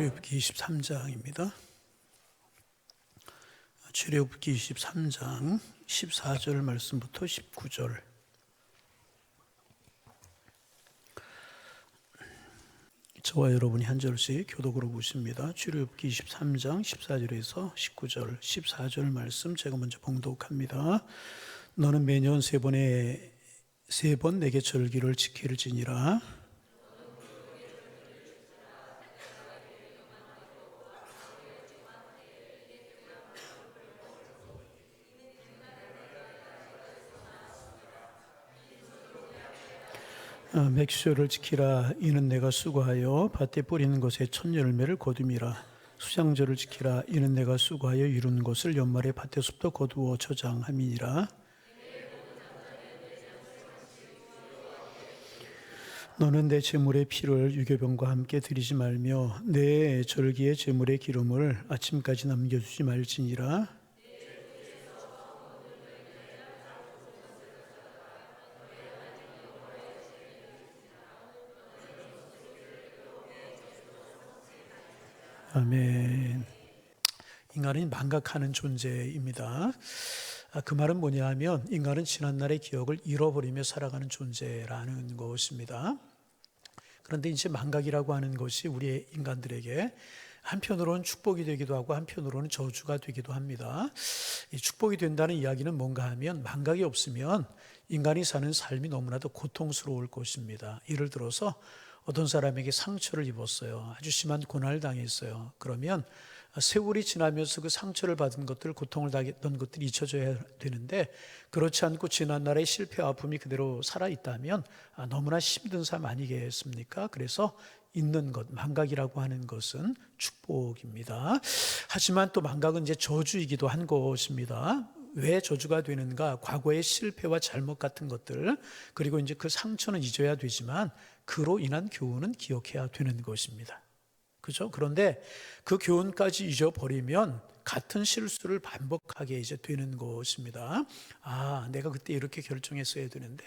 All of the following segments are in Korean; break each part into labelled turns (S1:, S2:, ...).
S1: 출애굽기 23장입니다. 출애굽기 23장 14절 말씀부터 19절. 저와 여러분이 한 절씩 교독으로 보십니다. 출애굽기 23장 14절에서 19절, 14절 말씀 제가 먼저 봉독합니다. 너는 매년 세 번 내게 절기를 지킬지니라. 맥수를 지키라. 이는 내가 수고하여 밭에 뿌리는 것에 첫 열매를 거둠이라. 수장절을 지키라. 이는 내가 수고하여 이룬 것을 연말에 밭에서부터 거두어 저장함이니라. 너는 내 제물의 피를 유교병과 함께 드리지 말며 내 절기의 제물의 기름을 아침까지 남겨두지 말지니라. 아멘. 인간은 망각하는 존재입니다. 그 말은 뭐냐 하면 인간은 지난날의 기억을 잃어버리며 살아가는 존재라는 것입니다. 그런데 이제 망각이라고 하는 것이 우리 인간들에게 한편으로는 축복이 되기도 하고 한편으로는 저주가 되기도 합니다. 이 축복이 된다는 이야기는 뭔가 하면 망각이 없으면 인간이 사는 삶이 너무나도 고통스러울 것입니다. 예를 들어서 어떤 사람에게 상처를 입었어요. 아주 심한 고난을 당했어요. 그러면 세월이 지나면서 그 상처를 받은 것들, 고통을 당했던 것들이 잊혀져야 되는데 그렇지 않고 지난날의 실패와 아픔이 그대로 살아있다면 너무나 힘든 삶 아니겠습니까? 그래서 있는 것, 망각이라고 하는 것은 축복입니다. 하지만 또 망각은 이제 저주이기도 한 것입니다. 왜 저주가 되는가? 과거의 실패와 잘못 같은 것들, 그리고 이제 그 상처는 잊어야 되지만 그로 인한 교훈은 기억해야 되는 것입니다. 그죠? 그런데 그 교훈까지 잊어버리면 같은 실수를 반복하게 이제 되는 것입니다. 내가 그때 이렇게 결정했어야 되는데,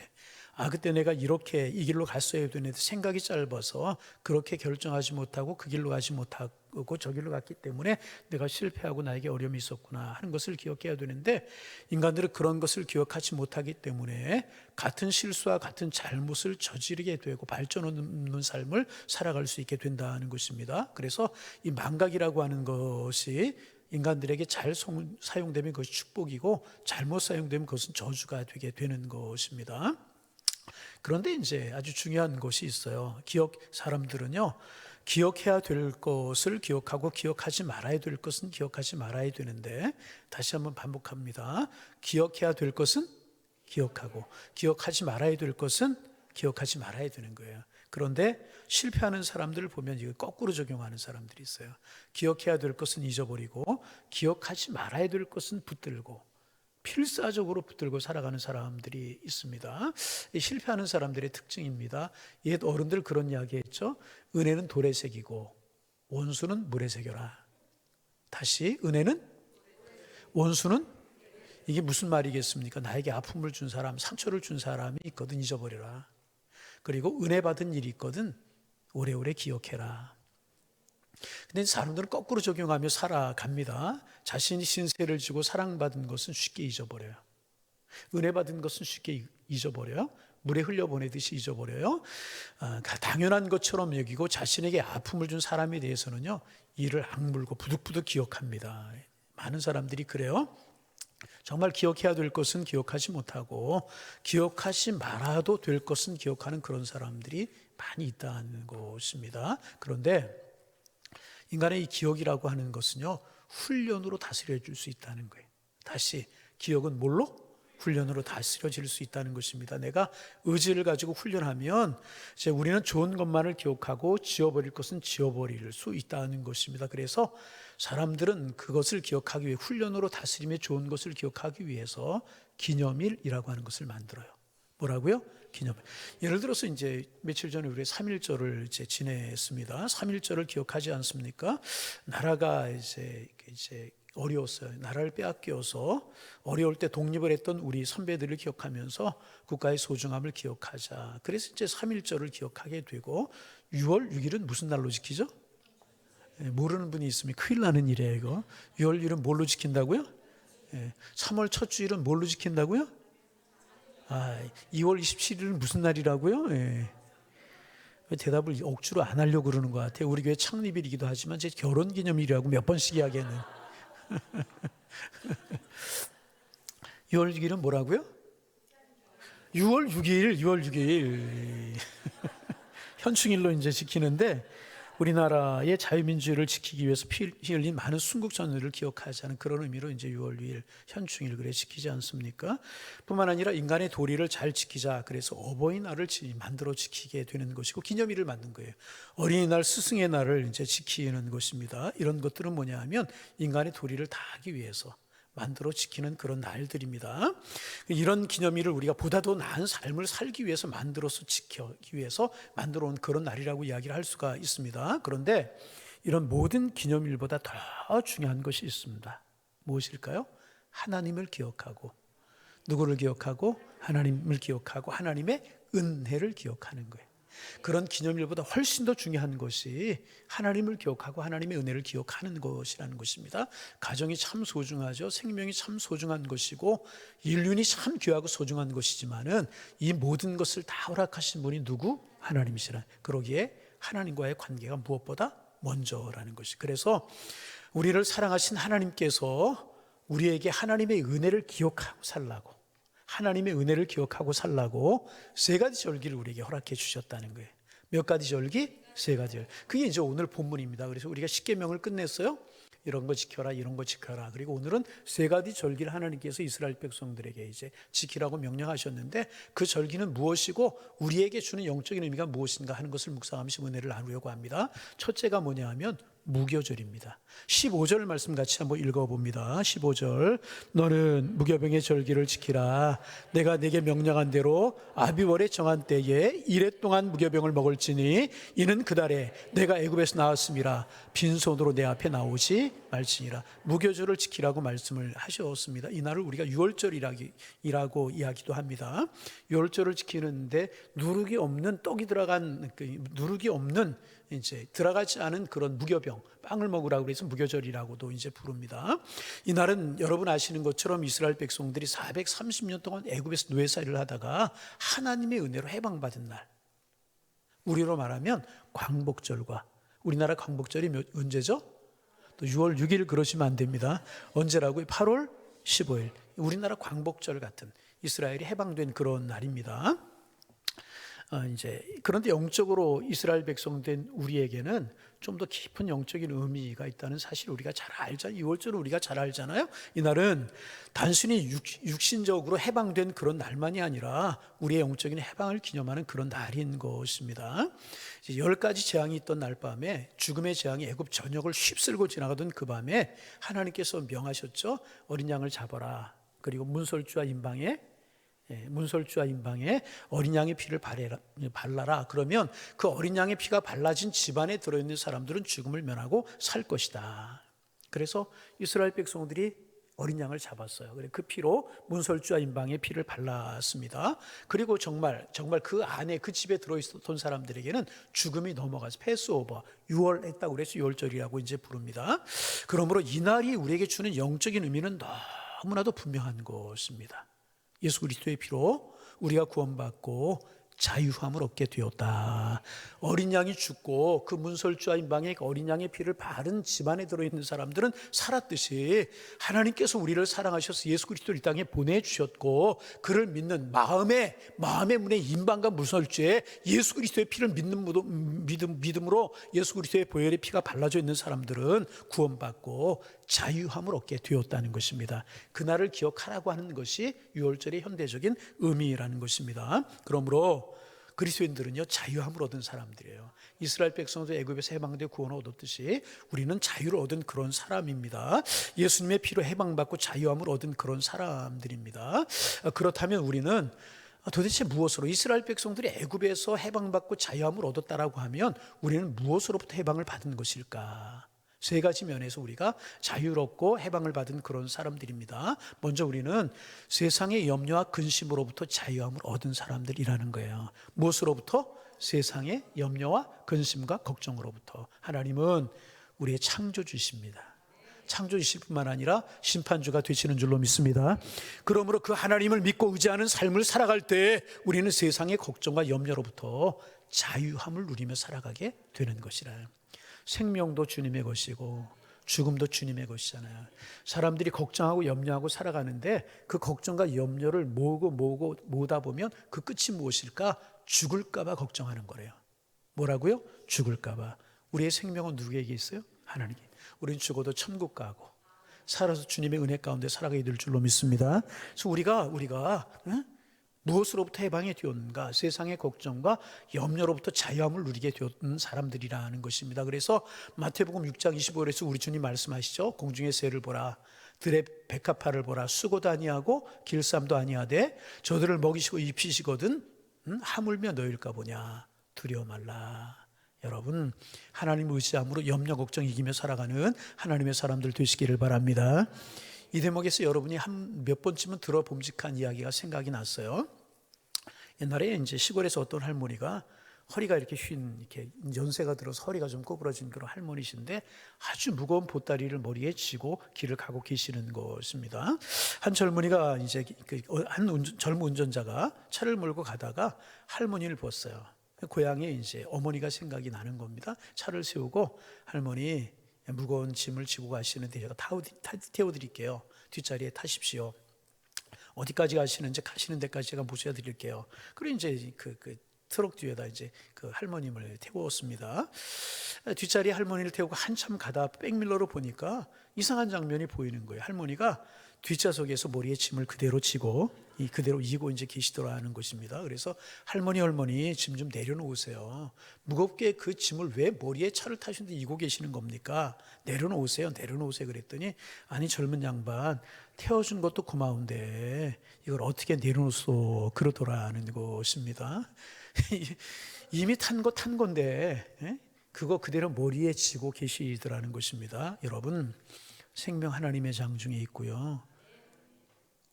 S1: 그때 내가 이렇게 이 길로 갔어야 되는데 생각이 짧아서 그렇게 결정하지 못하고 그 길로 가지 못하고 저 길로 갔기 때문에 내가 실패하고 나에게 어려움이 있었구나 하는 것을 기억해야 되는데 인간들은 그런 것을 기억하지 못하기 때문에 같은 실수와 같은 잘못을 저지르게 되고 발전 없는 삶을 살아갈 수 있게 된다는 것입니다. 그래서 이 망각이라고 하는 것이 인간들에게 잘 사용되면 그것이 축복이고 잘못 사용되면 그것은 저주가 되게 되는 것입니다. 그런데 이제 아주 중요한 것이 있어요. 사람들은요, 기억해야 될 것을 기억하고 기억하지 말아야 될 것은 기억하지 말아야 되는데, 다시 한번 반복합니다. 기억해야 될 것은 기억하고 기억하지 말아야 될 것은 기억하지 말아야 되는 거예요. 그런데 실패하는 사람들을 보면 이거 거꾸로 적용하는 사람들이 있어요. 기억해야 될 것은 잊어버리고 기억하지 말아야 될 것은 붙들고 필사적으로 붙들고 살아가는 사람들이 있습니다. 실패하는 사람들의 특징입니다. 옛 어른들 그런 이야기 했죠. 은혜는 돌에 새기고 원수는 물에 새겨라. 다시, 은혜는 원수는, 이게 무슨 말이겠습니까? 나에게 아픔을 준 사람, 상처를 준 사람이 있거든 잊어버려라. 그리고 은혜 받은 일이 있거든 오래오래 기억해라. 근데 사람들은 거꾸로 적용하며 살아갑니다. 자신이 신세를 지고 사랑받은 것은 쉽게 잊어버려요. 은혜 받은 것은 쉽게 잊어버려요. 물에 흘려보내듯이 잊어버려요. 당연한 것처럼 여기고 자신에게 아픔을 준 사람에 대해서는요, 이를 악물고 부득부득 기억합니다. 많은 사람들이 그래요. 정말 기억해야 될 것은 기억하지 못하고 기억하지 말아도 될 것은 기억하는 그런 사람들이 많이 있다는 것입니다. 그런데 인간의 이 기억이라고 하는 것은요, 훈련으로 다스려 줄 수 있다는 거예요. 다시, 기억은 뭘로? 훈련으로 다스려질 수 있다는 것입니다. 내가 의지를 가지고 훈련하면 이제 우리는 좋은 것만을 기억하고 지워버릴 것은 지워버릴 수 있다는 것입니다. 그래서 사람들은 그것을 기억하기 위해 훈련으로 다스리며 좋은 것을 기억하기 위해서 기념일이라고 하는 것을 만들어요. 뭐라고요? 기념일. 예를 들어서 이제 며칠 전에 우리 3.1절을 이제 지냈습니다. 3.1절을 기억하지 않습니까? 나라가 이제 어려웠어요. 나라를 빼앗겨서 어려울 때 독립을 했던 우리 선배들을 기억하면서 국가의 소중함을 기억하자. 그래서 이제 3.1절을 기억하게 되고 6월 6일은 무슨 날로 지키죠? 모르는 분이 있으면 큰일 나는 일이에요, 이거. 6월 1일은 뭘로 지킨다고요? 3월 첫 주일은 뭘로 지킨다고요? 2월 27일은 무슨 날이라고요? 왜 대답을 억지로 안 하려고 그러는 것 같아요. 우리 교회 창립일이기도 하지만 제 결혼기념일이라고 몇 번씩 이야기하는. 6월 6일은 뭐라고요? 6월 6일. 현충일로 이제 지키는데, 우리나라의 자유민주주의를 지키기 위해서 피 흘린 많은 순국전우를 기억하자는 그런 의미로 이제 6월 6일 현충일 그래 지키지 않습니까? 뿐만 아니라 인간의 도리를 잘 지키자 그래서 어버이날을 만들어 지키게 되는 것이고 기념일을 만든 거예요. 어린이날, 스승의 날을 이제 지키는 것입니다. 이런 것들은 뭐냐 하면 인간의 도리를 다하기 위해서 만들어 지키는 그런 날들입니다. 이런 기념일을 우리가 보다 더 나은 삶을 살기 위해서 만들어서 지키기 위해서 만들어 온 그런 날이라고 이야기를 할 수가 있습니다. 그런데 이런 모든 기념일보다 더 중요한 것이 있습니다. 무엇일까요? 하나님을 기억하고, 누구를 기억하고? 하나님을 기억하고 하나님의 은혜를 기억하는 거예요. 그런 기념일보다 훨씬 더 중요한 것이 하나님을 기억하고 하나님의 은혜를 기억하는 것이라는 것입니다. 가정이 참 소중하죠. 생명이 참 소중한 것이고 인륜이 참 귀하고 소중한 것이지만은 이 모든 것을 다 허락하신 분이 누구? 하나님이시라. 그러기에 하나님과의 관계가 무엇보다 먼저라는 것이. 그래서 우리를 사랑하신 하나님께서 우리에게 하나님의 은혜를 기억하고 살라고, 하나님의 은혜를 기억하고 살라고 세 가지 절기를 우리에게 허락해 주셨다는 거예요. 몇 가지 절기? 세 가지 절기. 그게 이제 오늘 본문입니다. 그래서 우리가 십계명을 끝냈어요. 이런 거 지켜라, 이런 거 지켜라. 그리고 오늘은 세 가지 절기를 하나님께서 이스라엘 백성들에게 이제 지키라고 명령하셨는데 그 절기는 무엇이고 우리에게 주는 영적인 의미가 무엇인가 하는 것을 묵상하면서 은혜를 나누려고 합니다. 첫째가 뭐냐 하면 무교절입니다. 15절 말씀 같이 한번 읽어봅니다. 15절 너는 무교병의 절기를 지키라. 내가 내게 명령한 대로 아비월에 정한 때에 이래 동안 무교병을 먹을지니 이는 그달에 내가 애굽에서 나왔음이라 빈손으로 내 앞에 나오지 말지니라. 무교절을 지키라고 말씀을 하셨습니다. 이날을 우리가 유월절이라고 이야기도 합니다. 유월절을 지키는데 누룩이 없는 떡이 들어간 누룩이 없는 이제 들어가지 않은 그런 무교병, 빵을 먹으라고 해서 무교절이라고도 이제 부릅니다. 이날은 여러분 아시는 것처럼 이스라엘 백성들이 430년 동안 애굽에서 노예살이를 하다가 하나님의 은혜로 해방받은 날. 우리로 말하면 광복절과, 우리나라 광복절이 언제죠? 또 6월 6일 그러시면 안 됩니다. 언제라고요? 8월 15일. 우리나라 광복절 같은 이스라엘이 해방된 그런 날입니다. 그런데 영적으로 이스라엘 백성된 우리에게는 좀 더 깊은 영적인 의미가 있다는 사실을 우리가 잘 알잖아요. 2월절은 우리가 잘 알잖아요. 이날은 단순히 육신적으로 해방된 그런 날만이 아니라 우리의 영적인 해방을 기념하는 그런 날인 것입니다. 10가지 재앙이 있던 날 밤에 죽음의 재앙이 애굽 전역을 휩쓸고 지나가던 그 밤에 하나님께서 명하셨죠. 어린 양을 잡아라. 그리고 문설주와 임방에 어린 양의 피를 발라라. 그러면 그 어린 양의 피가 발라진 집안에 들어있는 사람들은 죽음을 면하고 살 것이다. 그래서 이스라엘 백성들이 어린 양을 잡았어요. 그 피로 문설주와 임방의 피를 발랐습니다. 그리고 정말 그 안에 그 집에 들어있었던 사람들에게는 죽음이 넘어가서 패스오버, 유월했다고 그래서 유월절이라고 이제 부릅니다. 그러므로 이날이 우리에게 주는 영적인 의미는 너무나도 분명한 것입니다. 예수 그리스도의 피로 우리가 구원받고 자유함을 얻게 되었다. 어린 양이 죽고 그 문설주와 임방에 어린 양의 피를 바른 집안에 들어있는 사람들은 살았듯이 하나님께서 우리를 사랑하셔서 예수 그리스도를 이 땅에 보내주셨고 그를 믿는 마음의 문에 임방과 문설주에 예수 그리스도의 피를 믿는 믿음으로 예수 그리스도의 보혈의 피가 발라져 있는 사람들은 구원받고 자유함을 얻게 되었다는 것입니다. 그날을 기억하라고 하는 것이 유월절의 현대적인 의미라는 것입니다. 그러므로 그리스도인들은요 자유함을 얻은 사람들이에요. 이스라엘 백성도 애굽에서 해방되어 구원을 얻었듯이 우리는 자유를 얻은 그런 사람입니다. 예수님의 피로 해방받고 자유함을 얻은 그런 사람들입니다. 그렇다면 우리는 도대체 무엇으로, 이스라엘 백성들이 애굽에서 해방받고 자유함을 얻었다라고 하면 우리는 무엇으로부터 해방을 받은 것일까? 세 가지 면에서 우리가 자유롭고 해방을 받은 그런 사람들입니다. 먼저 우리는 세상의 염려와 근심으로부터 자유함을 얻은 사람들이라는 거예요. 무엇으로부터? 세상의 염려와 근심과 걱정으로부터. 하나님은 우리의 창조주십니다. 창조주실 뿐만 아니라 심판주가 되시는 줄로 믿습니다. 그러므로 그 하나님을 믿고 의지하는 삶을 살아갈 때 우리는 세상의 걱정과 염려로부터 자유함을 누리며 살아가게 되는 것이라. 생명도 주님의 것이고 죽음도 주님의 것이잖아요. 사람들이 걱정하고 염려하고 살아가는데 그 걱정과 염려를 모으다 보면 그 끝이 무엇일까? 죽을까 봐 걱정하는 거래요. 뭐라고요? 죽을까 봐. 우리의 생명은 누구에게 있어요? 하나님께. 우리는 죽어도 천국 가고 살아서 주님의 은혜 가운데 살아가게 될 줄로 믿습니다. 그래서 우리가 무엇으로부터 해방이 되었는가? 세상의 걱정과 염려로부터 자유함을 누리게 되었던 사람들이라는 것입니다. 그래서 마태복음 6장 25절에서 우리 주님 말씀하시죠. 공중의 새를 보라, 들의 백합화를 보라, 수고도 아니하고 길쌈도 아니하되 저들을 먹이시고 입히시거든 하물며 너희일까 보냐. 두려워 말라. 여러분, 하나님 의지함으로 염려 걱정 이기며 살아가는 하나님의 사람들 되시기를 바랍니다. 이 대목에서 여러분이 한 몇 번쯤은 들어봄직한 이야기가 생각이 났어요. 옛날에 이제 시골에서 어떤 할머니가 허리가 이렇게 연세가 들어서 허리가 좀 꼬부러진 그런 할머니신데 아주 무거운 보따리를 머리에 쥐고 길을 가고 계시는 것입니다. 한 젊은이가 이제 젊은 운전자가 차를 몰고 가다가 할머니를 봤어요. 고향에 이제 어머니가 생각이 나는 겁니다. 차를 세우고 할머니 무거운 짐을 지고 가시는데 제가 태워드릴게요. 뒷자리에 타십시오. 어디까지 가시는지 가시는 데까지 제가 모셔드릴게요. 그리고 이제 그 트럭 뒤에다 이제 그 할머님을 태웠습니다. 뒷자리에 할머니를 태우고 한참 가다 백밀러로 보니까 이상한 장면이 보이는 거예요. 할머니가 뒷좌석에서 머리에 짐을 그대로 지고 그대로 이고 이제 계시더라는 것입니다. 그래서 할머니 짐 좀 내려놓으세요. 무겁게 그 짐을 왜 머리에 차를 타시는데 이고 계시는 겁니까? 내려놓으세요 그랬더니 아니 젊은 양반 태워준 것도 고마운데 이걸 어떻게 내려놓소 그러더라는 것입니다. 이미 탄 건데 그거 그대로 머리에 지고 계시더라는 것입니다. 여러분, 생명 하나님의 장중에 있고요,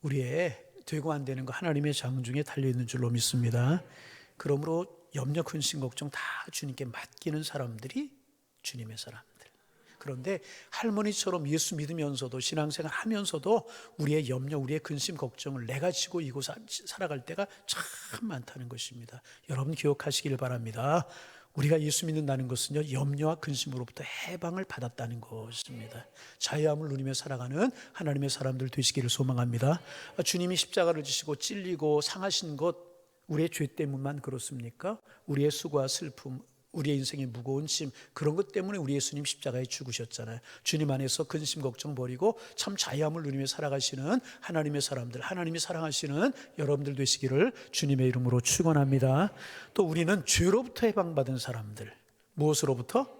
S1: 우리의 되고 안 되는 거 하나님의 장중에 달려있는 줄로 믿습니다. 그러므로 염려, 근심, 걱정 다 주님께 맡기는 사람들이 주님의 사람들. 그런데 할머니처럼 예수 믿으면서도 신앙생활 하면서도 우리의 염려, 우리의 근심, 걱정을 내가 지고 이고 살아갈 때가 참 많다는 것입니다. 여러분 기억하시길 바랍니다. 우리가 예수 믿는다는 것은요, 염려와 근심으로부터 해방을 받았다는 것입니다. 자유함을 누리며 살아가는 하나님의 사람들 되시기를 소망합니다. 주님이 십자가를 지시고 찔리고 상하신 것 우리의 죄 때문만 그렇습니까? 우리의 수고와 슬픔, 우리의 인생의 무거운 짐, 그런 것 때문에 우리 예수님 십자가에 죽으셨잖아요. 주님 안에서 근심 걱정 버리고 참 자유함을 누리며 살아가시는 하나님의 사람들, 하나님이 사랑하시는 여러분들 되시기를 주님의 이름으로 축원합니다. 또 우리는 죄로부터 해방받은 사람들. 무엇으로부터?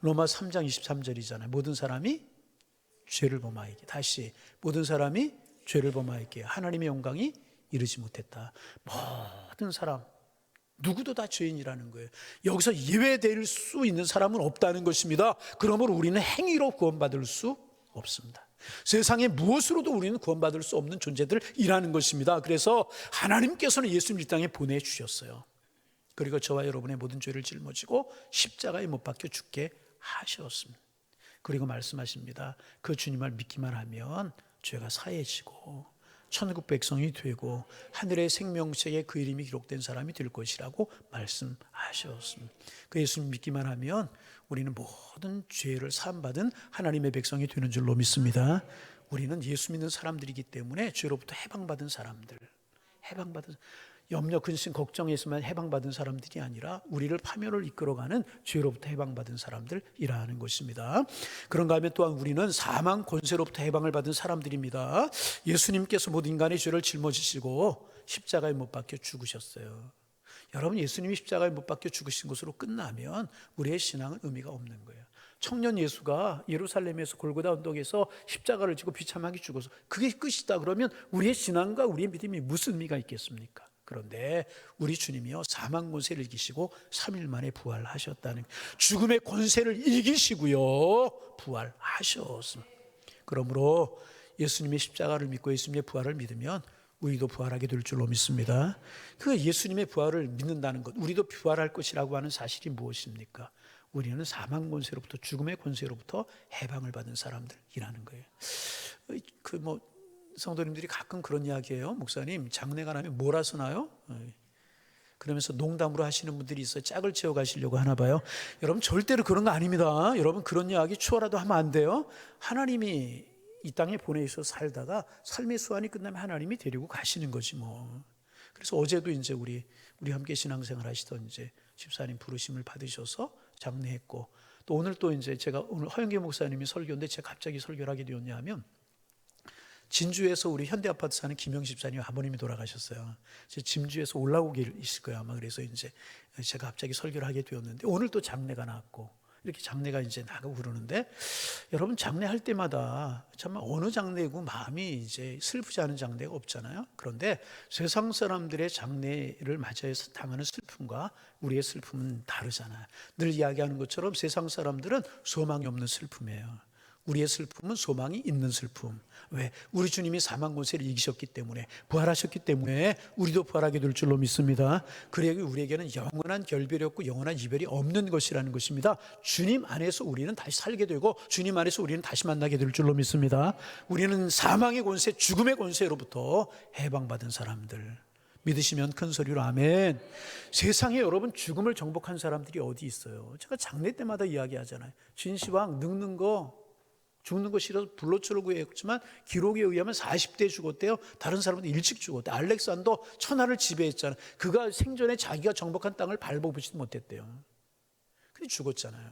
S1: 로마 3장 23절이잖아요. 모든 사람이 죄를 범하였기에, 다시 모든 사람이 죄를 범하였기에 하나님의 영광이 이르지 못했다. 모든 사람 누구도 다 죄인이라는 거예요. 여기서 예외될 수 있는 사람은 없다는 것입니다. 그러므로 우리는 행위로 구원받을 수 없습니다. 세상에 무엇으로도 우리는 구원받을 수 없는 존재들이라는 것입니다. 그래서 하나님께서는 예수님을 이 땅에 보내주셨어요. 그리고 저와 여러분의 모든 죄를 짊어지고 십자가에 못 박혀 죽게 하셨습니다. 그리고 말씀하십니다. 그 주님을 믿기만 하면 죄가 사해지고 천국 백성이 되고 하늘의 생명책에 그 이름이 기록된 사람이 될 것이라고 말씀하셨습니다. 그 예수님 믿기만 하면 우리는 모든 죄를 사함받은 하나님의 백성이 되는 줄로 믿습니다. 우리는 예수 믿는 사람들이기 때문에 죄로부터 해방받은 사람들, 염려, 근심, 걱정에서만 해방받은 사람들이 아니라 우리를 파멸을 이끌어가는 죄로부터 해방받은 사람들이라는 것입니다. 그런가 하면 또한 우리는 사망 권세로부터 해방을 받은 사람들입니다. 예수님께서 모든 인간의 죄를 짊어지시고 십자가에 못 박혀 죽으셨어요. 여러분, 예수님이 십자가에 못 박혀 죽으신 것으로 끝나면 우리의 신앙은 의미가 없는 거예요. 청년 예수가 예루살렘에서 골고다 언덕에서 십자가를 지고 비참하게 죽어서 그게 끝이다 그러면 우리의 신앙과 우리의 믿음이 무슨 의미가 있겠습니까? 그런데 우리 주님이요, 사망 권세를 이기시고 3일 만에 부활하셨다는, 죽음의 권세를 이기시고요 부활하셨습니다. 그러므로 예수님의 십자가를 믿고 예수님의 부활을 믿으면 우리도 부활하게 될 줄로 믿습니다. 그 예수님의 부활을 믿는다는 것, 우리도 부활할 것이라고 하는 사실이 무엇입니까? 우리는 사망 권세로부터, 죽음의 권세로부터 해방을 받은 사람들이라는 거예요. 성도님들이 가끔 그런 이야기해요. 목사님, 장례가 나면 뭐라서 나요? 그러면서 농담으로 하시는 분들이 있어요. 짝을 지어 가시려고 하나 봐요. 여러분, 절대로 그런 거 아닙니다. 여러분, 그런 이야기 추워라도 하면 안 돼요. 하나님이 이 땅에 보내셔서 살다가 삶의 수완이 끝나면 하나님이 데리고 가시는 거지 뭐. 그래서 어제도 이제 우리 함께 신앙생활 하시던 이제 집사님 부르심을 받으셔서 장례했고, 또 오늘 또 이제 제가 오늘 허영기 목사님이 설교인데 제가 갑자기 설교를 하게 되었냐 하면, 진주에서 우리 현대아파트 사는 김영식 집사님 아버님이 돌아가셨어요. 진주에서 올라오고 있을 거예요 아마. 그래서 이제 제가 갑자기 설교를 하게 되었는데, 오늘 또 장례가 나왔고, 이렇게 장례가 이제 나가고 그러는데, 여러분, 장례할 때마다 정말 어느 장례고 마음이 이제 슬프지 않은 장례가 없잖아요. 그런데 세상 사람들의 장례를 맞이해서 당하는 슬픔과 우리의 슬픔은 다르잖아요. 늘 이야기하는 것처럼 세상 사람들은 소망이 없는 슬픔이에요. 우리의 슬픔은 소망이 있는 슬픔. 왜? 우리 주님이 사망 권세를 이기셨기 때문에, 부활하셨기 때문에 우리도 부활하게 될 줄로 믿습니다. 그래야 우리에게는 영원한 결별이 없고 영원한 이별이 없는 것이라는 것입니다. 주님 안에서 우리는 다시 살게 되고 주님 안에서 우리는 다시 만나게 될 줄로 믿습니다. 우리는 사망의 권세, 죽음의 권세로부터 해방받은 사람들. 믿으시면 큰 소리로 아멘. 세상에 여러분, 죽음을 정복한 사람들이 어디 있어요? 제가 장례 때마다 이야기하잖아요. 진시황 죽는 거 싫어서 불로초를 구했지만 기록에 의하면 40대에 죽었대요. 다른 사람은 일찍 죽었대요. 알렉산더 천하를 지배했잖아요. 그가 생전에 자기가 정복한 땅을 밟아보지도 못했대요. 근데 죽었잖아요.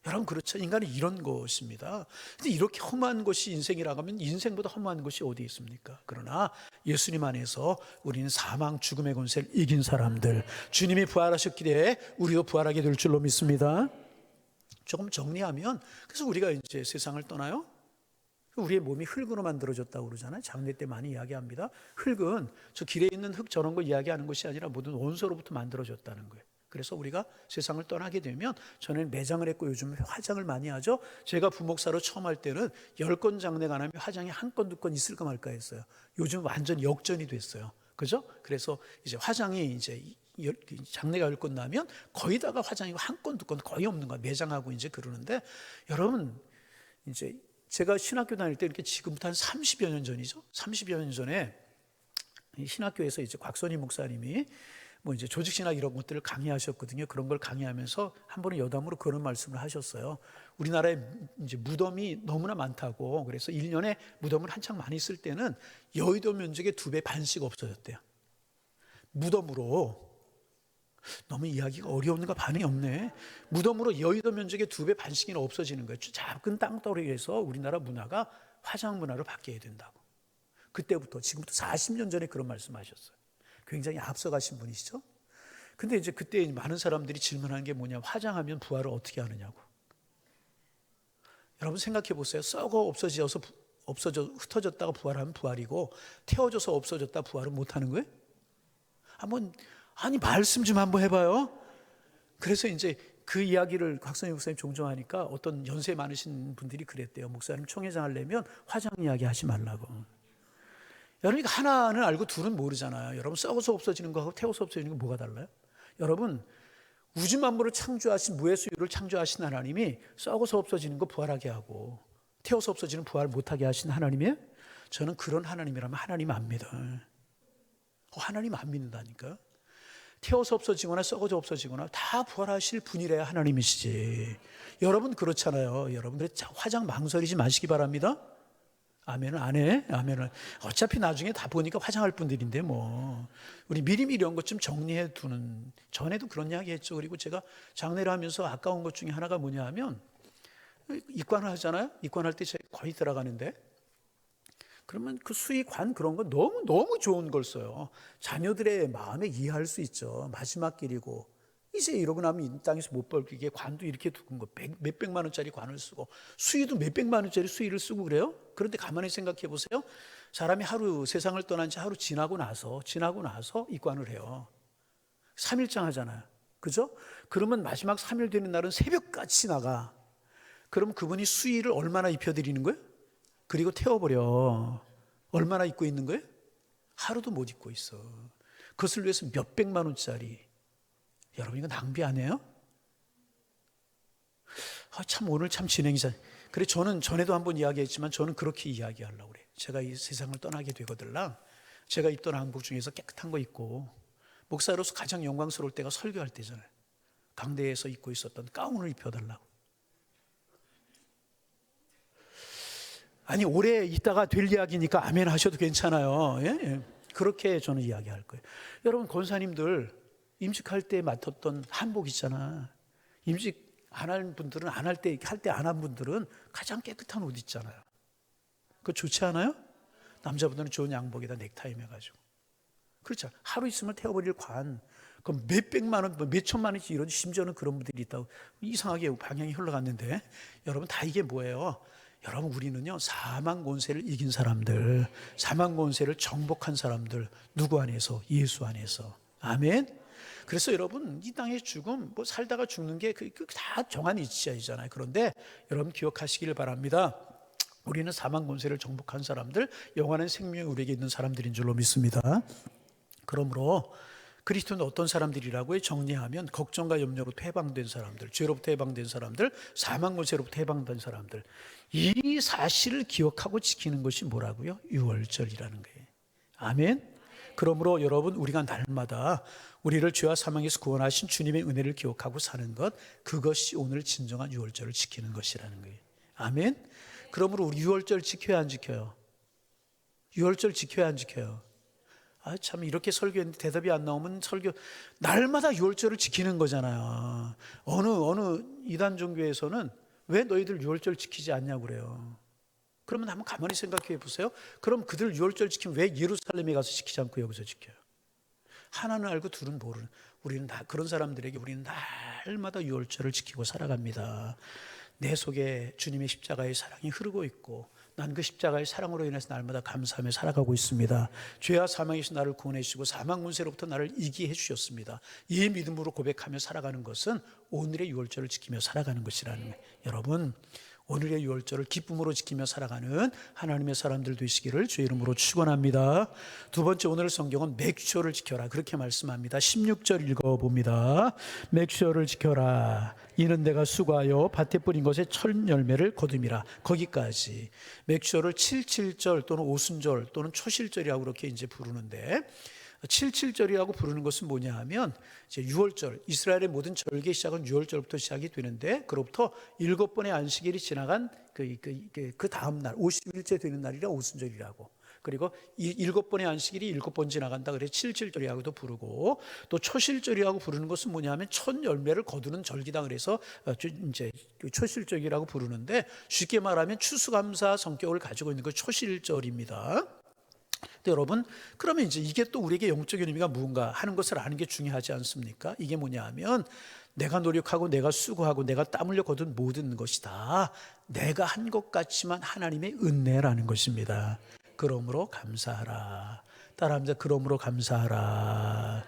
S1: 여러분, 그렇죠. 인간은 이런 것입니다. 근데 이렇게 험한 것이 인생이라고 하면 인생보다 험한 것이 어디 있습니까? 그러나 예수님 안에서 우리는 사망, 죽음의 권세를 이긴 사람들, 주님이 부활하셨기에 우리도 부활하게 될 줄로 믿습니다. 조금 정리하면, 그래서 우리가 이제 세상을 떠나요. 우리의 몸이 흙으로 만들어졌다고 그러잖아요. 장례 때 많이 이야기합니다. 흙은 저 길에 있는 흙 저런 거 이야기하는 것이 아니라 모든 원소로부터 만들어졌다는 거예요. 그래서 우리가 세상을 떠나게 되면, 저는 매장을 했고 요즘 화장을 많이 하죠. 제가 부목사로 처음 할 때는 10건 장례가 나면 화장이 한 건, 2건 있을까 말까 했어요. 요즘 완전 역전이 됐어요. 그죠? 그래서 이제 화장이 이제 장례가 10건 나면 거의 다가 화장이고 한 건, 2건 거의 없는 거야. 매장하고 이제 그러는데, 여러분, 이제 제가 신학교 다닐 때, 이렇게 지금부터 한 30여 년 전이죠. 30여 년 전에 신학교에서 이제 곽선희 목사님이 이제 조직신학 이런 것들을 강의하셨거든요. 그런 걸 강의하면서 한 번은 여담으로 그런 말씀을 하셨어요. 우리나라에 이제 무덤이 너무나 많다고. 그래서 1년에 무덤을 한창 많이 쓸 때는 여의도 면적의 2배 반씩 없어졌대요. 무덤으로. 너무 이야기가 어려운가? 반응이 없네. 무덤으로 여의도 면적의 2배 반씩이나 없어지는 거예요. 작은 땅덩어리에서 우리나라 문화가 화장 문화로 바뀌어야 된다고. 그때부터, 지금부터 40년 전에 그런 말씀하셨어요. 굉장히 앞서가신 분이시죠. 근데 이제 그때 많은 사람들이 질문하는 게 뭐냐, 화장하면 부활을 어떻게 하느냐고. 여러분 생각해 보세요. 썩어 흩어졌다가 부활하면 부활이고, 태워져서 없어졌다 부활은 못하는 거예요? 말씀 좀 한번 해봐요. 그래서 이제 그 이야기를 곽선희 목사님 종종 하니까 어떤 연세 많으신 분들이 그랬대요. 목사님, 총회장 하려면 화장 이야기 하지 말라고. 여러분, 하나는 알고 둘은 모르잖아요. 여러분, 썩어서 없어지는 거하고 태워서 없어지는 거 뭐가 달라요? 여러분, 우주 만물을 창조하신, 무해수유를 창조하신 하나님이 썩어서 없어지는 거 부활하게 하고 태워서 없어지는 부활 못하게 하신 하나님이에요? 저는 그런 하나님이라면 하나님 안 믿어요. 하나님 안 믿는다니까. 태워서 없어지거나 썩어져 없어지거나 다 부활하실 분이래야 하나님이시지. 여러분 그렇잖아요. 여러분, 그래서 화장 망설이지 마시기 바랍니다. 아멘은 안 해? 아멘은. 어차피 나중에 다 보니까 화장할 분들인데 뭐. 우리 미리미리 이런 것 좀 정리해 두는. 전에도 그런 이야기 했죠. 그리고 제가 장례를 하면서 아까운 것 중에 하나가 뭐냐 하면, 입관을 하잖아요. 입관할 때 제가 거의 들어가는데, 그러면 그 수의관 그런 거 너무 좋은 걸 써요. 자녀들의 마음에 이해할 수 있죠. 마지막 길이고 이제 이러고 나면 이 땅에서 못 벌기에 관도 이렇게 두근 거 몇백만 원짜리 관을 쓰고, 수의도 몇백만 원짜리 수의를 쓰고 그래요. 그런데 가만히 생각해 보세요. 사람이 하루, 세상을 떠난 지 하루 지나고 나서 입관을 해요. 3일장 하잖아요. 그죠? 그러면 마지막 3일 되는 날은 새벽까지 나가. 그럼 그분이 수의를 얼마나 입혀드리는 거예요? 그리고 태워버려. 얼마나 입고 있는 거예요? 하루도 못 입고 있어. 그것을 위해서 몇백만 원짜리. 여러분, 이거 낭비 안 해요? 참 오늘 참 진행이 잘. 그래 저는 전에도 한번 이야기했지만 저는 그렇게 이야기하려고 그래. 제가 이 세상을 떠나게 되거들랑 제가 입던 한복 중에서 깨끗한 거 입고 목사로서 가장 영광스러울 때가 설교할 때잖아요. 강대에서 입고 있었던 가운을 입혀달라고. 아니 오래 있다가 될 이야기니까 아멘 하셔도 괜찮아요. 예? 예. 그렇게 저는 이야기할 거예요. 여러분 권사님들 임직할 때 맡았던 한복 있잖아. 임직 안 할 분들은 안 할 때 안 한 분들은 가장 깨끗한 옷 있잖아요. 그거 좋지 않아요? 남자분들은 좋은 양복에다 넥타이 매가지고. 그렇죠. 하루 있으면 태워버릴 관. 그럼 몇백만 원, 몇천만 원씩 이런 심지어는 그런 분들이 있다고. 이상하게 방향이 흘러갔는데 여러분 다 이게 뭐예요? 여러분 우리는요 사망 권세를 이긴 사람들, 사망 권세를 정복한 사람들. 누구 안에서? 예수 안에서. 아멘. 그래서 여러분 이 땅의 죽음 뭐 살다가 죽는 게 다 정한 이치이잖아요. 그런데 여러분 기억하시길 바랍니다. 우리는 사망 권세를 정복한 사람들, 영원한 생명이 우리에게 있는 사람들인 줄로 믿습니다. 그러므로 그리스도는 어떤 사람들이라고 정리하면 걱정과 염려로부터 해방된 사람들, 죄로부터 해방된 사람들, 사망 권세로부터 해방된 사람들. 이 사실을 기억하고 지키는 것이 뭐라고요? 유월절이라는 거예요. 아멘. 그러므로 여러분 우리가 날마다 우리를 죄와 사망에서 구원하신 주님의 은혜를 기억하고 사는 것, 그것이 오늘 진정한 유월절을 지키는 것이라는 거예요. 아멘. 그러므로 우리 유월절 지켜야 안 지켜요? 유월절 지켜야 안 지켜요? 참 이렇게 설교했는데 대답이 안 나오면 설교 날마다 유월절을 지키는 거잖아요. 어느 이단 종교에서는 왜 너희들 유월절 지키지 않냐고 그래요. 그러면 한번 가만히 생각해 보세요. 그럼 그들 유월절 지키면 왜 예루살렘에 가서 지키지 않고 여기서 지켜요? 하나는 알고 둘은 모르는. 우리는 다 그런 사람들에게 우리는 날마다 유월절을 지키고 살아갑니다. 내 속에 주님의 십자가의 사랑이 흐르고 있고 난 그 십자가의 사랑으로 인해서 날마다 감사하며 살아가고 있습니다. 죄와 사망에서 나를 구원해 주시고 사망 문세로부터 나를 이기해 주셨습니다. 이 믿음으로 고백하며 살아가는 것은 오늘의 유월절을 지키며 살아가는 것이라는 거예요. 여러분 오늘의 유월절을 기쁨으로 지키며 살아가는 하나님의 사람들 되시기를 주의 이름으로 축원합니다. 두 번째 오늘 성경은 맥주어를 지켜라 그렇게 말씀합니다. 16절 읽어봅니다. 맥주어를 지켜라. 이는 내가 수고하여 밭에 뿌린 것에 첫 열매를 거둠이라. 거기까지. 맥주어를 77절 또는 오순절 또는 초실절이라고 그렇게 이제 부르는데 77절이라고 부르는 것은 뭐냐 하면 이제 6월절, 이스라엘의 모든 절기 시작은 6월절부터 시작이 되는데 그로부터 7번의 안식일이 지나간 그 다음 날 50일째 되는 날이라 오순절이라고. 그리고 7번의 안식일이 7번 지나간다 그래서 77절이라고도 부르고 또 초실절이라고 부르는 것은 뭐냐 하면 첫 열매를 거두는 절기다 그래서 이제 초실절이라고 부르는데 쉽게 말하면 추수감사 성격을 가지고 있는 그 초실절입니다. 근데 여러분 그러면 이제 이게 또 우리에게 영적인 의미가 무언가 하는 것을 아는 게 중요하지 않습니까? 이게 뭐냐 하면 내가 노력하고 내가 수고하고 내가 땀 흘려 거둔 모든 것이 다 내가 한 것 같지만 하나님의 은혜라는 것입니다. 그러므로 감사하라. 따라합니다. 그러므로 감사하라.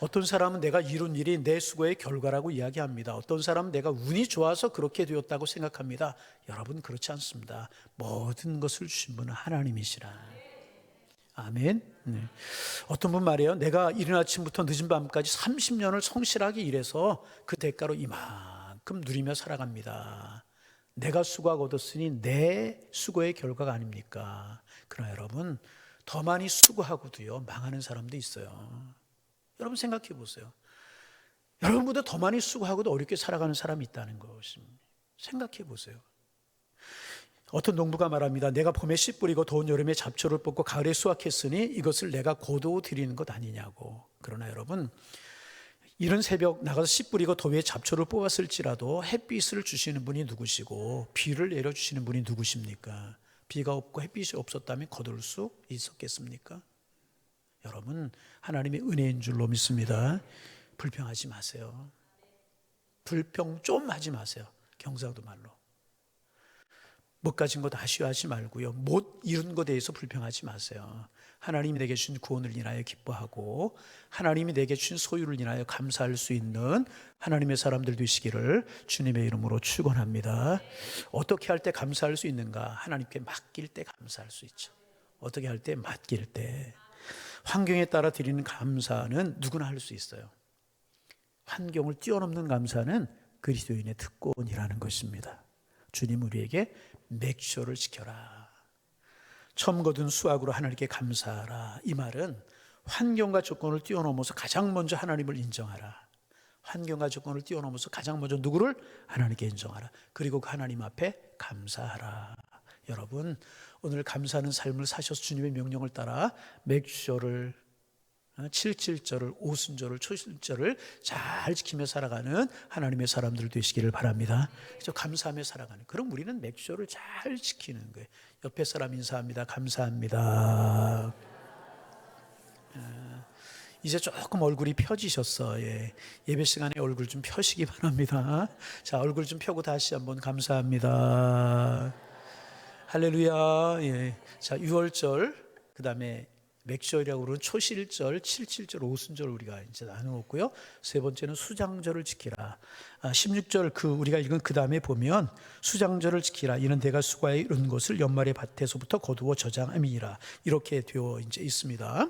S1: 어떤 사람은 내가 이룬 일이 내 수고의 결과라고 이야기합니다. 어떤 사람은 내가 운이 좋아서 그렇게 되었다고 생각합니다. 여러분 그렇지 않습니다. 모든 것을 주신 분은 하나님이시라. 아멘. 네. 어떤 분 말이에요. 내가 이른 아침부터 늦은 밤까지 30년을 성실하게 일해서 그 대가로 이만큼 누리며 살아갑니다. 내가 수고하고 얻었으니 내 수고의 결과가 아닙니까? 그러나 여러분 더 많이 수고하고도요 망하는 사람도 있어요. 여러분 생각해 보세요. 여러분보다 더 많이 수고하고도 어렵게 살아가는 사람이 있다는 것입니다. 생각해 보세요. 어떤 농부가 말합니다. 내가 봄에 씨 뿌리고 더운 여름에 잡초를 뽑고 가을에 수확했으니 이것을 내가 고도 드리는 것 아니냐고. 그러나 여러분 이른 새벽 나가서 씨 뿌리고 더위에 잡초를 뽑았을지라도 햇빛을 주시는 분이 누구시고 비를 내려주시는 분이 누구십니까? 비가 없고 햇빛이 없었다면 거둘 수 있었겠습니까? 여러분 하나님의 은혜인 줄로 믿습니다. 불평하지 마세요. 불평 좀 하지 마세요. 경상도 말로. 못 가진 것 아쉬워하지 말고요. 못 이룬 것에 대해서 불평하지 마세요. 하나님이 내게 주신 구원을 인하여 기뻐하고 하나님이 내게 주신 소유를 인하여 감사할 수 있는 하나님의 사람들 되시기를 주님의 이름으로 축원합니다. 어떻게 할 때 감사할 수 있는가? 하나님께 맡길 때 감사할 수 있죠. 어떻게 할 때? 맡길 때. 환경에 따라 드리는 감사는 누구나 할 수 있어요. 환경을 뛰어넘는 감사는 그리스도인의 특권이라는 것입니다. 주님 우리에게 맥쇼를 지켜라. 처음 거둔 수확으로 하나님께 감사하라. 이 말은 환경과 조건을 뛰어넘어서 가장 먼저 하나님을 인정하라. 환경과 조건을 뛰어넘어서 가장 먼저 누구를? 하나님께 인정하라. 그리고 그 하나님 앞에 감사하라. 여러분, 오늘 감사하는 삶을 사셔서 주님의 명령을 따라 맥쇼를 7.7절을 오순절을 초실절을 잘 지키며 살아가는 하나님의 사람들 되시기를 바랍니다. 그래서 감사하며 살아가는, 그럼 우리는 맥쇼를 잘 지키는 거예요. 옆에 사람 인사합니다. 감사합니다. 이제 조금 얼굴이 펴지셨어. 예배 시간에 얼굴 좀 펴시기 바랍니다. 자, 얼굴 좀 펴고 다시 한번 감사합니다. 할렐루야. 자, 6월절, 그 다음에 맥쇼이라고 부르는 초실절, 7.7절, 오순절 우리가 이제 나누었고요. 세 번째는 수장절을 지키라. 16절 우리가 읽은 그 다음에 보면 수장절을 지키라. 이는 내가 수고하여 이룬 것을 연말의 밭에서부터 거두어 저장함이니라. 이렇게 되어 이제 있습니다.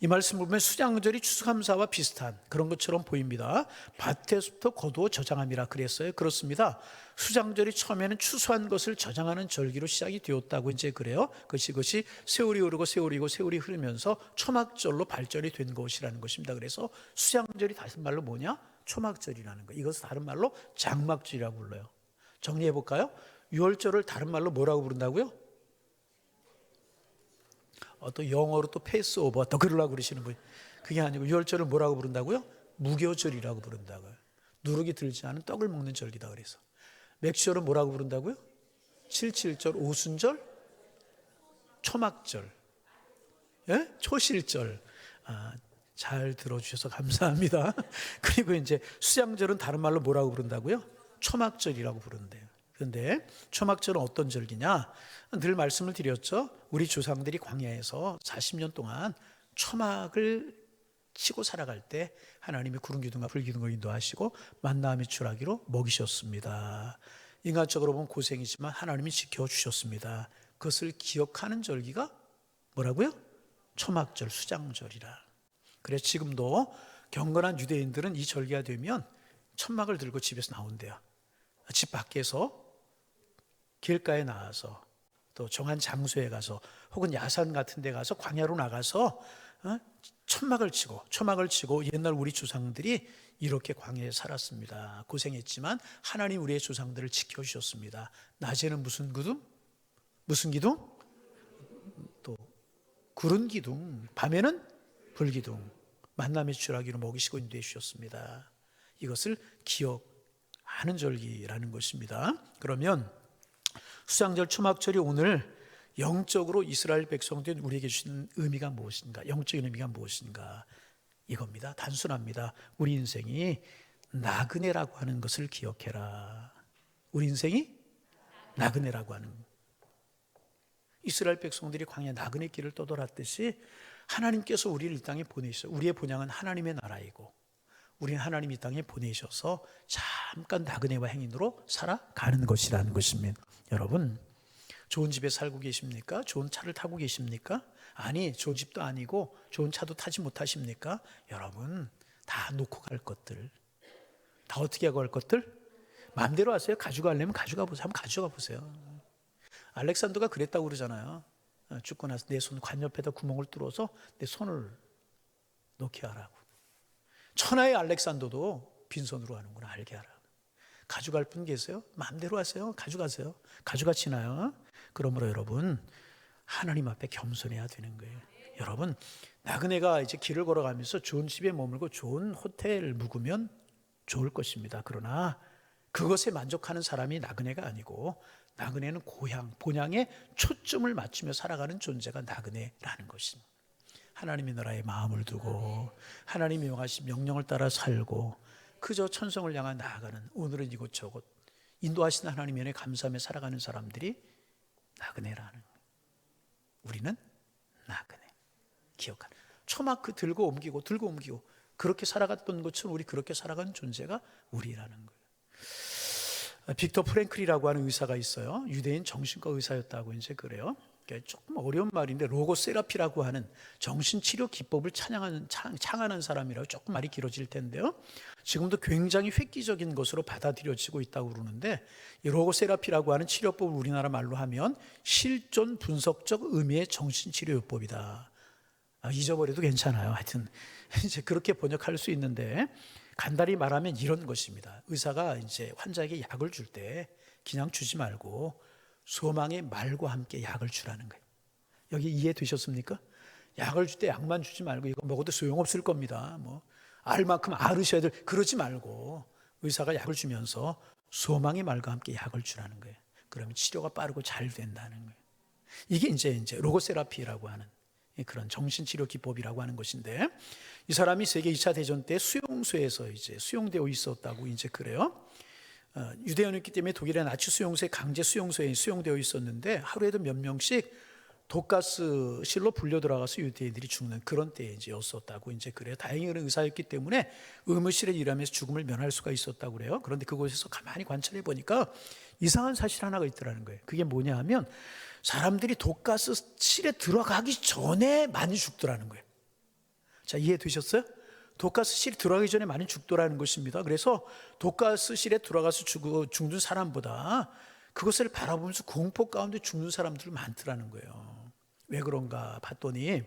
S1: 이 말씀 보면 수장절이 추수감사와 비슷한 그런 것처럼 보입니다. 밭에서부터 거두어 저장함이라 그랬어요. 그렇습니다. 수장절이 처음에는 추수한 것을 저장하는 절기로 시작이 되었다고 이제 그래요. 그것이 세월이 오르고 세월이 흐르면서 초막절로 발전이 된 것이라는 것입니다. 그래서 수장절이 다른 말로 뭐냐? 초막절이라는 거. 이것을 다른 말로 장막절이라고 불러요. 정리해 볼까요? 6월절을 다른 말로 뭐라고 부른다고요? 또 영어로 또 패스오버 또 그러려고 그러시는 분. 그게 아니고 6월절을 뭐라고 부른다고요? 무교절이라고 부른다고요. 누룩이 들지 않은 떡을 먹는 절기다 그래서. 맥쇼를 뭐라고 부른다고요? 7.7절, 오순절, 초막절, 초실절. 잘 들어주셔서 감사합니다. 그리고 이제 수장절은 다른 말로 뭐라고 부른다고요? 초막절이라고 부른대요. 그런데 초막절은 어떤 절기냐? 늘 말씀을 드렸죠. 우리 조상들이 광야에서 40년 동안 초막을 치고 살아갈 때 하나님이 구름 기둥과 불 기둥을 인도하시고 만나와 추라기로 먹이셨습니다. 인간적으로 보면 고생이지만 하나님이 지켜주셨습니다. 그것을 기억하는 절기가 뭐라고요? 초막절, 수장절이라. 그래서 지금도 경건한 유대인들은 이 절기가 되면 천막을 들고 집에서 나온대요. 집 밖에서 길가에 나와서 또 정한 장소에 가서 혹은 야산 같은 데 가서 광야로 나가서 초막을 치고 옛날 우리 조상들이 이렇게 광야에 살았습니다. 고생했지만 하나님 우리의 조상들을 지켜주셨습니다. 낮에는 무슨 기둥? 또 구른 기둥, 밤에는 불기둥, 만남의 추라기로 먹이시고 인도해 주셨습니다. 이것을 기억하는 절기라는 것입니다. 그러면 수장절, 초막절이 오늘 영적으로 이스라엘 백성들이 우리에게 주신 의미가 무엇인가? 영적인 의미가 무엇인가? 이겁니다. 단순합니다. 우리 인생이 나그네라고 하는 것을 기억해라. 우리 인생이 나그네라고 하는, 이스라엘 백성들이 광야 나그네 길을 떠돌았듯이 하나님께서 우리를 이 땅에 보내셨어요. 우리의 본향은 하나님의 나라이고 우리는 하나님이 이 땅에 보내셔서 잠깐 나그네와 행인으로 살아가는 것이라는 것입니다. 여러분, 좋은 집에 살고 계십니까? 좋은 차를 타고 계십니까? 아니, 좋은 집도 아니고 좋은 차도 타지 못하십니까? 여러분, 다 놓고 갈 것들, 다 어떻게 하고 갈 것들? 마음대로 하세요. 가져가려면 가져가 보세요. 한번 가져가 보세요. 알렉산더가 그랬다고 그러잖아요. 죽고 나서 내 손 관옆에다 구멍을 뚫어서 내 손을 놓게 하라고. 천하의 알렉산더도 빈손으로 하는구나, 알게 하라. 가져갈 분 계세요? 마음대로 하세요. 가져가세요. 가져가시나요? 그러므로 여러분, 하나님 앞에 겸손해야 되는 거예요. 여러분, 나그네가 이제 길을 걸어가면서 좋은 집에 머물고 좋은 호텔을 묵으면 좋을 것입니다. 그러나 그것에 만족하는 사람이 나그네가 아니고, 나그네는 고향, 본향에 초점을 맞추며 살아가는 존재가 나그네라는 것입니다. 하나님의 나라에 마음을 두고 하나님이 명하신 명령을 따라 살고 그저 천성을 향해 나아가는, 오늘은 이곳저곳 인도하신 하나님의 은혜에 감사하며 살아가는 사람들이 나그네라는 거예요. 우리는 나그네, 기억하는, 초막 들고 옮기고 그렇게 살아갔던 것처럼 우리 그렇게 살아가는 존재가 우리라는 거예요. 빅터 프랭클이라고 하는 의사가 있어요. 유대인 정신과 의사였다고 이제 그래요. 조금 어려운 말인데 로고세라피라고 하는 정신치료 기법을 창안한 사람이라고 조금 말이 길어질 텐데요. 지금도 굉장히 획기적인 것으로 받아들여지고 있다고 그러는데 이 로고세라피라고 하는 치료법을 우리나라 말로 하면 실존 분석적 의미의 정신치료요법이다. 잊어버려도 괜찮아요. 하여튼 이제 그렇게 번역할 수 있는데 간단히 말하면 이런 것입니다. 의사가 이제 환자에게 약을 줄 때 그냥 주지 말고 소망의 말과 함께 약을 주라는 거예요. 여기 이해되셨습니까? 약을 줄 때 약만 주지 말고 이거 먹어도 소용없을 겁니다. 뭐 알 만큼 앓으셔야 될 그러지 말고 의사가 약을 주면서 소망의 말과 함께 약을 주라는 거예요. 그러면 치료가 빠르고 잘 된다는 거예요. 이게 이제 로고세라피라고 하는 그런 정신치료 기법이라고 하는 것인데 이 사람이 세계 2차 대전 때 수용소에서 이제 수용되어 있었다고 이제 그래요. 유대인이었기 때문에 독일의 나치 수용소에 강제 수용소에 수용되어 있었는데 하루에도 몇 명씩 독가스실로 불려 들어가서 유대인들이 죽는 그런 때였었다고 이제 그래요. 다행히 그런 의사였기 때문에 의무실에 일하면서 죽음을 면할 수가 있었다고 그래요. 그런데 그곳에서 가만히 관찰해 보니까 이상한 사실 하나가 있더라는 거예요. 그게 뭐냐 하면 사람들이 독가스실에 들어가기 전에 많이 죽더라는 거예요. 자, 이해되셨어요? 독가스실에 들어가기 전에 많이 죽더라는 것입니다. 그래서 독가스실에 들어가서 죽는 사람보다 그것을 바라보면서 공포 가운데 죽는 사람들이 많더라는 거예요. 왜 그런가 봤더니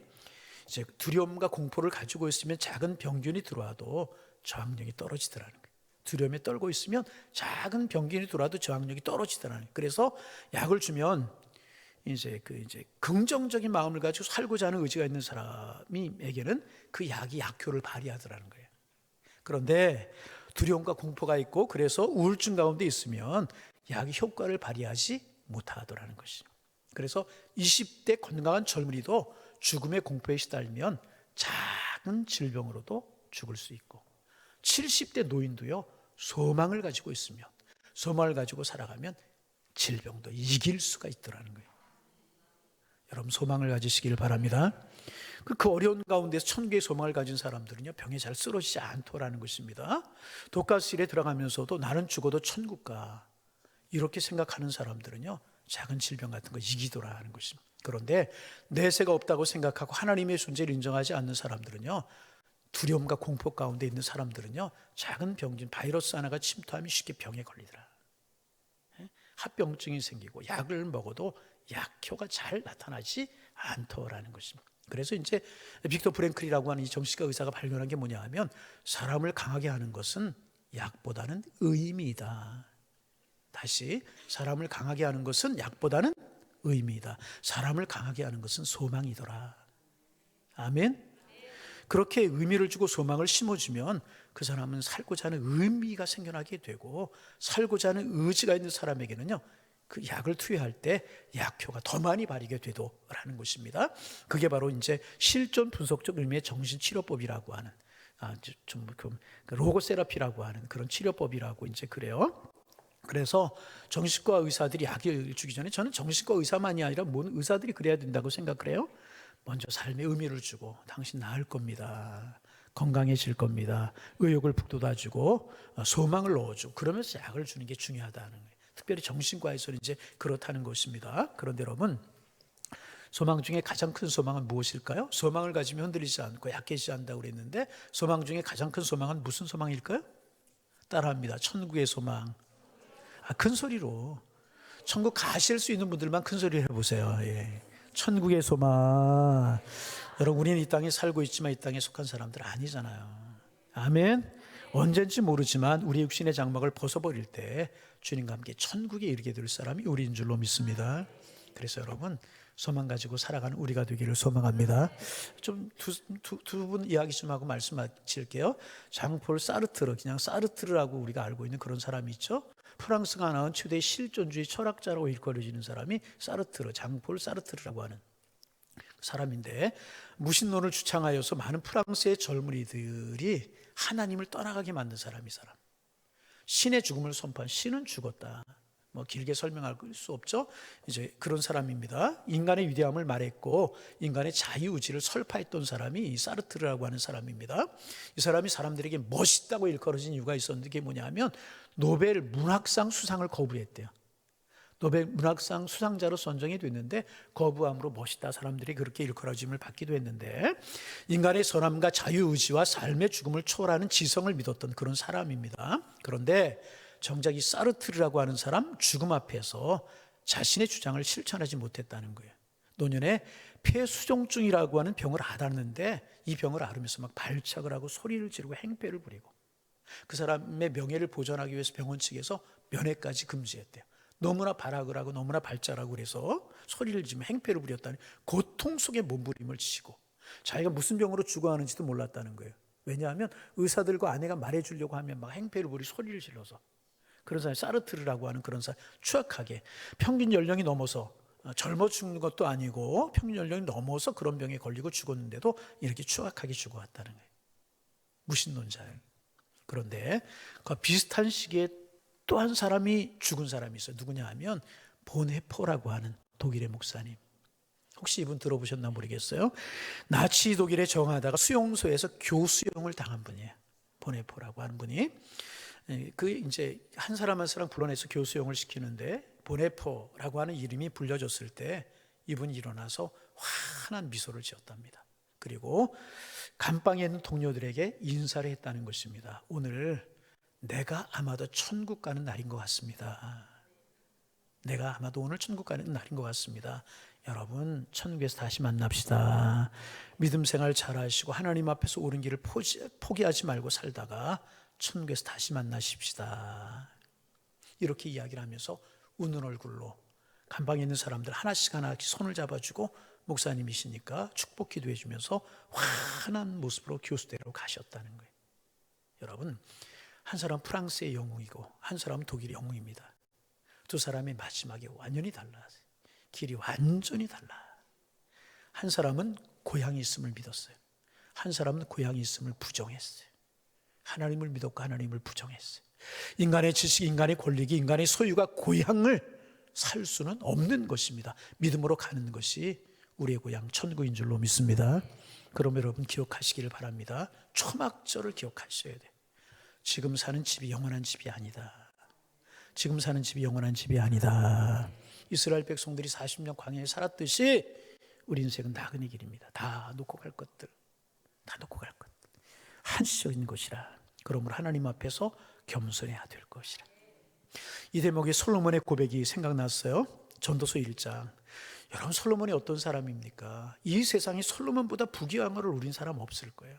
S1: 이제 두려움과 공포를 가지고 있으면 작은 병균이 들어와도 저항력이 떨어지더라는 거예요. 두려움에 떨고 있으면 작은 병균이 들어와도 저항력이 떨어지더라는 거예요. 그래서 약을 주면 이제 긍정적인 마음을 가지고 살고자 하는 의지가 있는 사람에게는 그 약이 약효를 발휘하더라는 거예요. 그런데 두려움과 공포가 있고 그래서 우울증 가운데 있으면 약이 효과를 발휘하지 못하더라는 것이죠. 그래서 20대 건강한 젊은이도 죽음의 공포에 시달리면 작은 질병으로도 죽을 수 있고 70대 노인도요 소망을 가지고 있으면 소망을 가지고 살아가면 질병도 이길 수가 있더라는 거예요. 여러분 소망을 가지시길 바랍니다. 그 어려운 가운데서 천국의 소망을 가진 사람들은요 병에 잘 쓰러지지 않더라는 것입니다. 독가스실에 들어가면서도 나는 죽어도 천국 가 이렇게 생각하는 사람들은요 작은 질병 같은 거 이기더라는 것입니다. 그런데 내세가 없다고 생각하고 하나님의 존재를 인정하지 않는 사람들은요 두려움과 공포 가운데 있는 사람들은요 작은 병진 바이러스 하나가 침투하면 쉽게 병에 걸리더라. 합병증이 생기고 약을 먹어도 약효가 잘 나타나지 않더라는 것입니다. 그래서 이제 빅터 프랭클이라고 하는 이 정신과 의사가 발견한 게 뭐냐 하면 사람을 강하게 하는 것은 약보다는 의미이다. 다시 사람을 강하게 하는 것은 약보다는 의미이다. 사람을 강하게 하는 것은 소망이더라. 아멘. 그렇게 의미를 주고 소망을 심어주면 그 사람은 살고자 하는 의미가 생겨나게 되고 살고자 하는 의지가 있는 사람에게는요 그 약을 투여할 때 약효가 더 많이 발휘게 되더라는 것입니다. 그게 바로 이제 실존 분석적 의미의 정신치료법이라고 하는 로고세라피라고 하는 그런 치료법이라고 이제 그래요. 그래서 정신과 의사들이 약을 주기 전에 저는 정신과 의사만이 아니라 모든 의사들이 그래야 된다고 생각을 해요. 먼저 삶의 의미를 주고 당신 나을 겁니다. 건강해질 겁니다. 의욕을 북돋아주고 소망을 넣어주고 그러면서 약을 주는 게 중요하다는 거예요. 특별히 정신과에서는 이제 그렇다는 것입니다. 그런데 여러분 소망 중에 가장 큰 소망은 무엇일까요? 소망을 가지면 흔들리지 않고 약해지지 않는다고 그랬는데 소망 중에 가장 큰 소망은 무슨 소망일까요? 따라합니다. 천국의 소망. 큰 소리로 천국 가실 수 있는 분들만 큰 소리를 해보세요. 예. 천국의 소망. 여러분 우리는 이 땅에 살고 있지만 이 땅에 속한 사람들 아니잖아요. 아멘. 언젠지 모르지만 우리 육신의 장막을 벗어버릴 때 주님과 함께 천국에 이르게 될 사람이 우리인 줄로 믿습니다. 그래서 여러분 소망 가지고 살아가는 우리가 되기를 소망합니다. 좀 두 분 이야기 좀 하고 말씀 마칠게요. 장폴 사르트르, 그냥 사르트르라고 우리가 알고 있는 그런 사람이 있죠. 프랑스가 낳은 최대 실존주의 철학자라고 일컬어지는 사람이 사르트르, 장폴 사르트르라고 하는 사람인데 무신론을 주창하여서 많은 프랑스의 젊은이들이 하나님을 떠나가게 만든 사람이 사람. 신의 죽음을 선포한 신은 죽었다. 뭐 길게 설명할 수 없죠. 이제 그런 사람입니다. 인간의 위대함을 말했고 인간의 자유의지를 설파했던 사람이 이 사르트르라고 하는 사람입니다. 이 사람이 사람들에게 멋있다고 일컬어진 이유가 있었는데 그게 뭐냐면 노벨 문학상 수상을 거부했대요. 노벨 문학상 수상자로 선정이 됐는데 거부함으로 멋있다, 사람들이 그렇게 일컬어짐을 받기도 했는데, 인간의 선함과 자유의지와 삶의 죽음을 초월하는 지성을 믿었던 그런 사람입니다. 그런데 정작 이 사르트르라고 하는 사람, 죽음 앞에서 자신의 주장을 실천하지 못했다는 거예요. 노년에 폐수종증이라고 하는 병을 앓았는데 이 병을 앓으면서 막 발작을 하고 소리를 지르고 행패를 부리고, 그 사람의 명예를 보존하기 위해서 병원 측에서 면회까지 금지했대요. 너무나 발악을 하고 너무나 발작하고 그래서 소리를 지르며 행패를 부렸다니, 고통 속에 몸부림을 치고 자기가 무슨 병으로 죽어가는지도 몰랐다는 거예요. 왜냐하면 의사들과 아내가 말해주려고 하면 막 행패를 부리고 소리를 질러서. 그런 사람이 사르트르라고 하는 그런 사람, 추악하게 평균 연령이 넘어서, 젊어 죽는 것도 아니고 평균 연령이 넘어서 그런 병에 걸리고 죽었는데도 이렇게 추악하게 죽어왔다는 거예요. 무신론자예요. 그런데 그 비슷한 시기에 또 한 사람이 죽은 사람이 있어요. 누구냐 하면 본헤퍼라고 하는 독일의 목사님. 혹시 이분 들어보셨나 모르겠어요. 나치 독일에 정하다가 수용소에서 교수형을 당한 분이에요. 본헤퍼라고 하는 분이. 그 이제 한 사람 한 사람 불러내서 교수형을 시키는데 본헤퍼라고 하는 이름이 불려졌을 때 이분이 일어나서 환한 미소를 지었답니다. 그리고 감방에 있는 동료들에게 인사를 했다는 것입니다. 오늘 내가 아마도 천국 가는 날인 것 같습니다. 내가 아마도 오늘 천국 가는 날인 것 같습니다. 여러분, 천국에서 다시 만납시다. 믿음 생활 잘하시고 하나님 앞에서 옳은 길을 포기하지 말고 살다가 천국에서 다시 만나십시다. 이렇게 이야기를 하면서 웃는 얼굴로 감방에 있는 사람들 하나씩 손을 잡아주고, 목사님이시니까 축복 기도해 주면서 환한 모습으로 교수대로 가셨다는 거예요. 여러분, 한 사람은 프랑스의 영웅이고 한 사람은 독일의 영웅입니다. 두 사람의 마지막에 완전히 달라요. 길이 완전히 달라. 한 사람은 고향이 있음을 믿었어요. 한 사람은 고향이 있음을 부정했어요. 하나님을 믿었고 하나님을 부정했어요. 인간의 지식, 인간의 권리기, 인간의 소유가 고향을 살 수는 없는 것입니다. 믿음으로 가는 것이 우리의 고향 천국인 줄로 믿습니다. 그럼 여러분 기억하시기를 바랍니다. 초막절을 기억하셔야 돼요. 지금 사는 집이 영원한 집이 아니다. 지금 사는 집이 영원한 집이 아니다. 이스라엘 백성들이 40년 광야에 살았듯이 우리 인생은 나그네 길입니다. 다 놓고 갈 것들, 다 놓고 갈 것, 한시적인 것이라. 그러므로 하나님 앞에서 겸손해야 될 것이라. 이 대목에 솔로몬의 고백이 생각났어요. 전도서 1장. 여러분, 솔로몬이 어떤 사람입니까? 이 세상에 솔로몬보다 부귀한 것을 누린 사람 없을 거예요.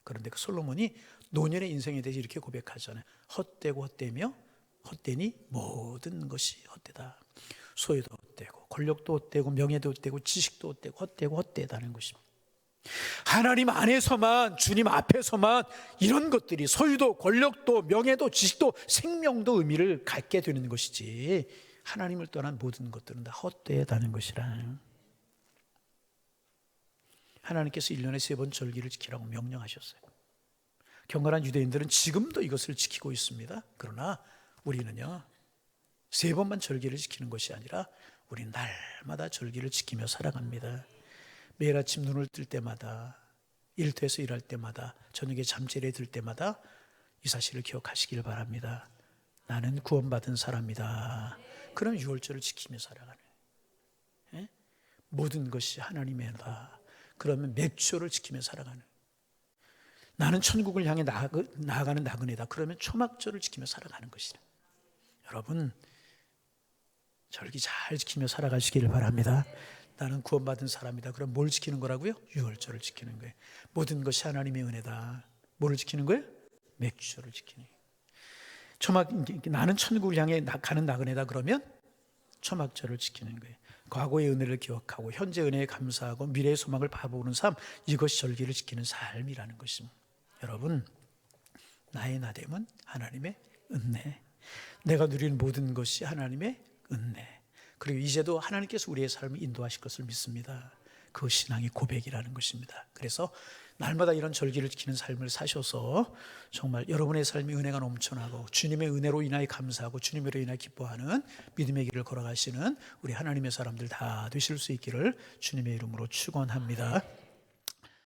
S1: 그런데 그 솔로몬이 노년의 인생에 대해서 이렇게 고백하잖아요. 헛되고 헛되며 헛되니 모든 것이 헛되다. 소유도 헛되고 권력도 헛되고 명예도 헛되고 지식도 헛되고 헛되고 헛되다는 것입니다. 하나님 안에서만, 주님 앞에서만 이런 것들이, 소유도 권력도 명예도 지식도 생명도 의미를 갖게 되는 것이지, 하나님을 떠난 모든 것들은 다 헛되다는 것이라. 하나님께서 1년에 3번 절기를 지키라고 명령하셨어요. 경건한 유대인들은 지금도 이것을 지키고 있습니다. 그러나 우리는요, 3번만 절기를 지키는 것이 아니라 우리 날마다 절기를 지키며 살아갑니다. 매일 아침 눈을 뜰 때마다, 일터에서 일할 때마다, 저녁에 잠자리에 들 때마다 이 사실을 기억하시길 바랍니다. 나는 구원받은 사람이다. 그럼 유월절을 지키며 살아가는, 모든 것이 하나님의다. 그러면 맥주를 지키며 살아가는, 나는 천국을 향해 나아가는 나그네다. 그러면 초막절을 지키며 살아가는 것이다. 여러분, 절기 잘 지키며 살아가시기를 바랍니다. 나는 구원받은 사람이다. 그럼 뭘 지키는 거라고요? 유월절을 지키는 거예요. 모든 것이 하나님의 은혜다. 뭐를 지키는 거예요? 맥주를 지키는 거예요. 나는 천국을 향해 가는 나그네다. 그러면 초막절을 지키는 거예요. 과거의 은혜를 기억하고 현재 은혜에 감사하고 미래의 소망을 바라보는 삶, 이것이 절기를 지키는 삶이라는 것입니다. 여러분, 나의 나됨은 하나님의 은혜, 내가 누리는 모든 것이 하나님의 은혜, 그리고 이제도 하나님께서 우리의 삶을 인도하실 것을 믿습니다. 그 신앙의 고백이라는 것입니다. 그래서 날마다 이런 절기를 지키는 삶을 사셔서 정말 여러분의 삶이 은혜가 넘쳐나고 주님의 은혜로 인하여 감사하고 주님으로 인하여 기뻐하는 믿음의 길을 걸어가시는 우리 하나님의 사람들 다 되실 수 있기를 주님의 이름으로 축원합니다.